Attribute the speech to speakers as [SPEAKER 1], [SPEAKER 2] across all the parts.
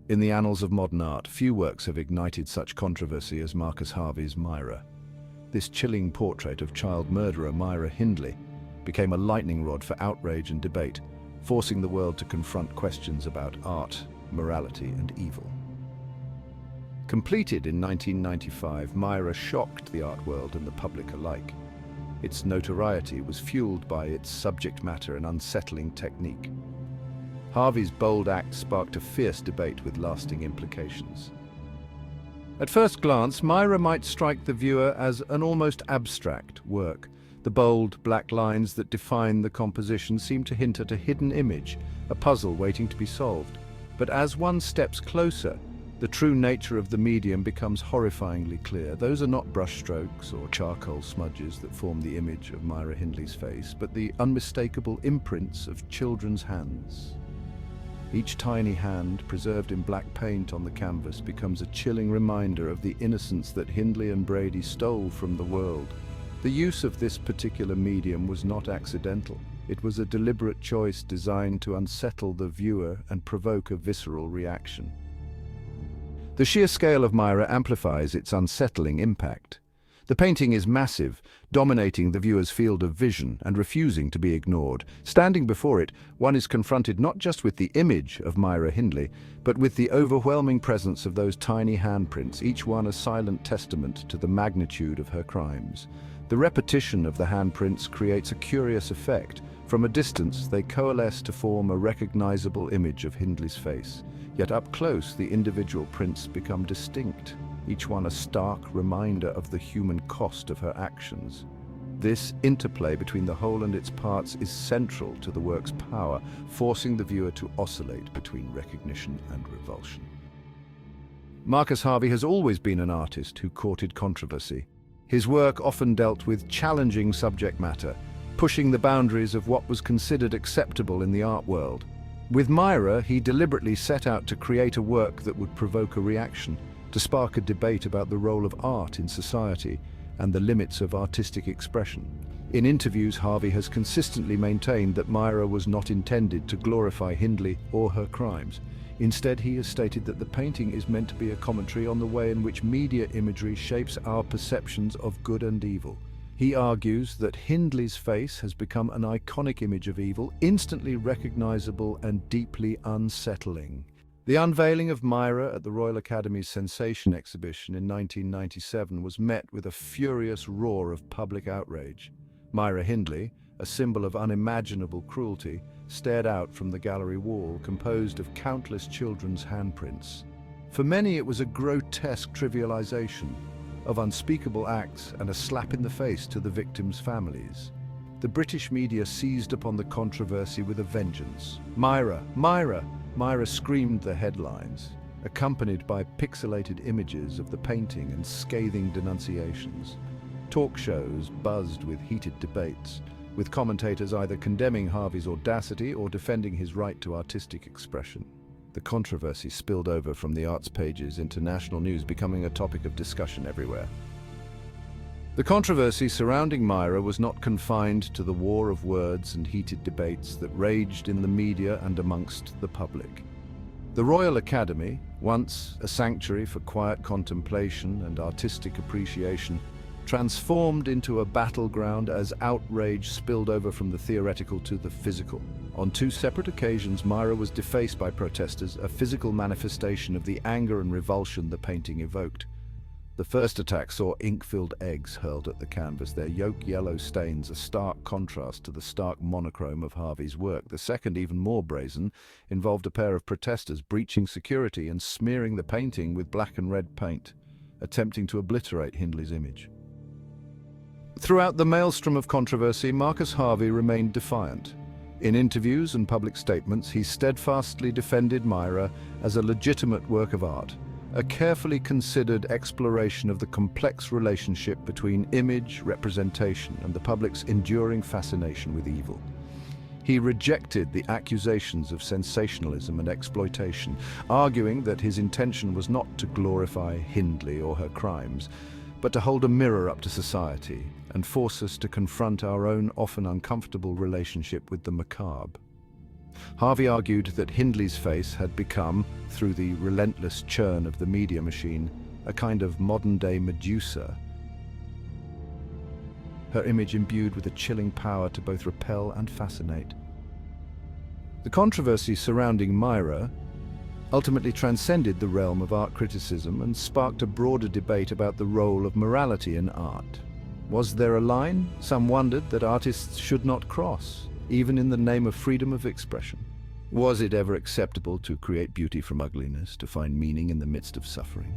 [SPEAKER 1] In the annals of modern art, few works have ignited such controversy as Marcus Harvey's Myra. This chilling portrait of child murderer Myra Hindley became a lightning rod for outrage and debate, forcing the world to confront questions about art, morality, and evil. Completed in 1995, Myra shocked the art world and the public alike. Its notoriety was fueled by its subject matter and unsettling technique. Harvey's bold act sparked a fierce debate with lasting implications. At first glance, Myra might strike the viewer as an almost abstract work. The bold, black lines that define the composition seem to hint at a hidden image, a puzzle waiting to be solved. But as one steps closer, the true nature of the medium becomes horrifyingly clear. Those are not brushstrokes or charcoal smudges that form the image of Myra Hindley's face, but the unmistakable imprints of children's hands. Each tiny hand, preserved in black paint on the canvas, becomes a chilling reminder of the innocence that Hindley and Brady stole from the world. The use of this particular medium was not accidental. It was a deliberate choice designed to unsettle the viewer and provoke a visceral reaction. The sheer scale of Myra amplifies its unsettling impact. The painting is massive, dominating the viewer's field of vision and refusing to be ignored. Standing before it, one is confronted not just with the image of Myra Hindley, but with the overwhelming presence of those tiny handprints, each one a silent testament to the magnitude of her crimes. The repetition of the handprints creates a curious effect. From a distance, they coalesce to form a recognizable image of Hindley's face. Yet up close, the individual prints become distinct, each one a stark reminder of the human cost of her actions. This interplay between the whole and its parts is central to the work's power, forcing the viewer to oscillate between recognition and revulsion. Marcus Harvey has always been an artist who courted controversy. His work often dealt with challenging subject matter, pushing the boundaries of what was considered acceptable in the art world. With Myra, he deliberately set out to create a work that would provoke a reaction, to spark a debate about the role of art in society and the limits of artistic expression. In interviews, Harvey has consistently maintained that Myra was not intended to glorify Hindley or her crimes. Instead, he has stated that the painting is meant to be a commentary on the way in which media imagery shapes our perceptions of good and evil. He argues that Hindley's face has become an iconic image of evil, instantly recognizable and deeply unsettling. The unveiling of Myra at the Royal Academy's Sensation exhibition in 1997 was met with a furious roar of public outrage. Myra Hindley, a symbol of unimaginable cruelty, stared out from the gallery wall composed of countless children's handprints. For many, it was a grotesque trivialization of unspeakable acts and a slap in the face to the victims' families. The British media seized upon the controversy with a vengeance. "Myra! Myra!" Myra screamed the headlines, accompanied by pixelated images of the painting and scathing denunciations. Talk shows buzzed with heated debates, with commentators either condemning Harvey's audacity or defending his right to artistic expression. The controversy spilled over from the arts pages into national news, becoming a topic of discussion everywhere. The controversy surrounding Myra was not confined to the war of words and heated debates that raged in the media and amongst the public. The Royal Academy, once a sanctuary for quiet contemplation and artistic appreciation, transformed into a battleground as outrage spilled over from the theoretical to the physical. On two separate occasions, Myra was defaced by protesters, a physical manifestation of the anger and revulsion the painting evoked. The first attack saw ink-filled eggs hurled at the canvas, their yolk-yellow stains a stark contrast to the stark monochrome of Harvey's work. The second, even more brazen, involved a pair of protesters breaching security and smearing the painting with black and red paint, attempting to obliterate Hindley's image. Throughout the maelstrom of controversy, Marcus Harvey remained defiant. In interviews and public statements, he steadfastly defended Myra as a legitimate work of art, a carefully considered exploration of the complex relationship between image, representation, and the public's enduring fascination with evil. He rejected the accusations of sensationalism and exploitation, arguing that his intention was not to glorify Hindley or her crimes, but to hold a mirror up to society and force us to confront our own often uncomfortable relationship with the macabre. Harvey argued that Hindley's face had become, through the relentless churn of the media machine, a kind of modern-day Medusa, her image imbued with a chilling power to both repel and fascinate. The controversy surrounding Myra ultimately transcended the realm of art criticism and sparked a broader debate about the role of morality in art. Was there a line some wondered that artists should not cross, even in the name of freedom of expression? Was it ever acceptable to create beauty from ugliness, to find meaning in the midst of suffering?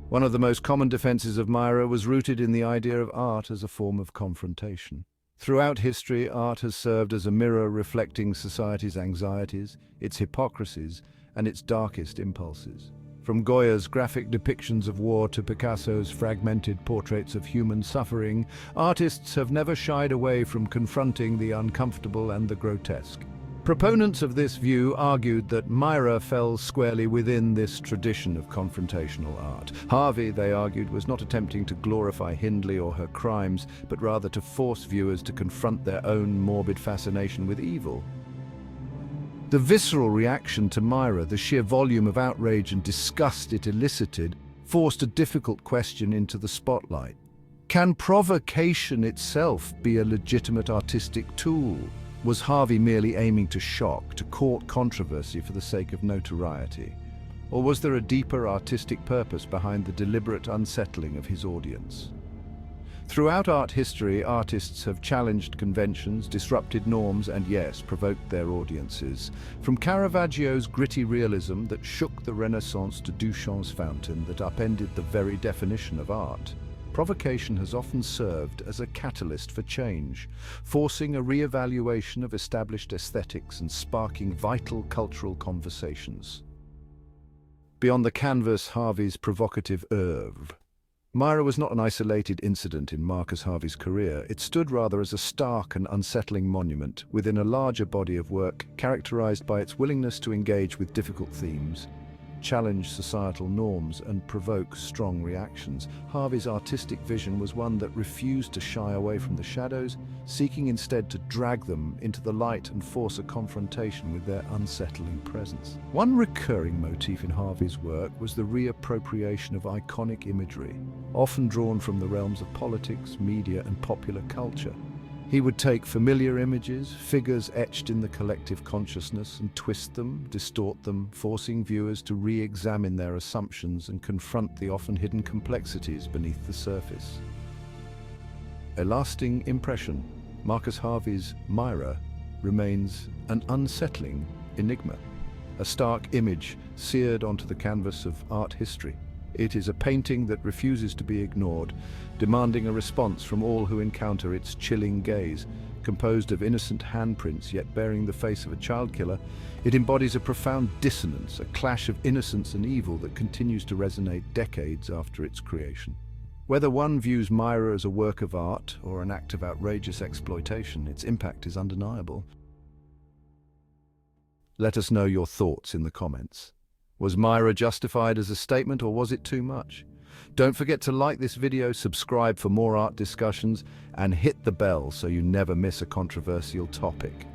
[SPEAKER 1] One of the most common defenses of Myra was rooted in the idea of art as a form of confrontation. Throughout history, art has served as a mirror reflecting society's anxieties, its hypocrisies, and its darkest impulses. From Goya's graphic depictions of war to Picasso's fragmented portraits of human suffering, artists have never shied away from confronting the uncomfortable and the grotesque. Proponents of this view argued that Myra fell squarely within this tradition of confrontational art. Harvey, they argued, was not attempting to glorify Hindley or her crimes, but rather to force viewers to confront their own morbid fascination with evil. The visceral reaction to Myra, the sheer volume of outrage and disgust it elicited, forced a difficult question into the spotlight. Can provocation itself be a legitimate artistic tool? Was Harvey merely aiming to shock, to court controversy for the sake of notoriety? Or was there a deeper artistic purpose behind the deliberate unsettling of his audience? Throughout art history, artists have challenged conventions, disrupted norms, and yes, provoked their audiences. From Caravaggio's gritty realism that shook the Renaissance to Duchamp's fountain that upended the very definition of art, provocation has often served as a catalyst for change, forcing a re-evaluation of established aesthetics and sparking vital cultural conversations. Beyond the canvas, Harvey's provocative oeuvre. Myra was not an isolated incident in Marcus Harvey's career. It stood rather as a stark and unsettling monument within a larger body of work characterized by its willingness to engage with difficult themes, challenge societal norms, and provoke strong reactions. Harvey's artistic vision was one that refused to shy away from the shadows, seeking instead to drag them into the light and force a confrontation with their unsettling presence. One recurring motif in Harvey's work was the reappropriation of iconic imagery, often drawn from the realms of politics, media, and popular culture. He would take familiar images, figures etched in the collective consciousness, and twist them, distort them, forcing viewers to re-examine their assumptions and confront the often hidden complexities beneath the surface. A lasting impression, Marcus Harvey's Myra remains an unsettling enigma, a stark image seared onto the canvas of art history. It is a painting that refuses to be ignored, demanding a response from all who encounter its chilling gaze. Composed of innocent handprints yet bearing the face of a child killer, it embodies a profound dissonance, a clash of innocence and evil that continues to resonate decades after its creation. Whether one views Myra as a work of art or an act of outrageous exploitation, its impact is undeniable. Let us know your thoughts in the comments. Was Myra justified as a statement, or was it too much? Don't forget to like this video, subscribe for more art discussions, and hit the bell so you never miss a controversial topic.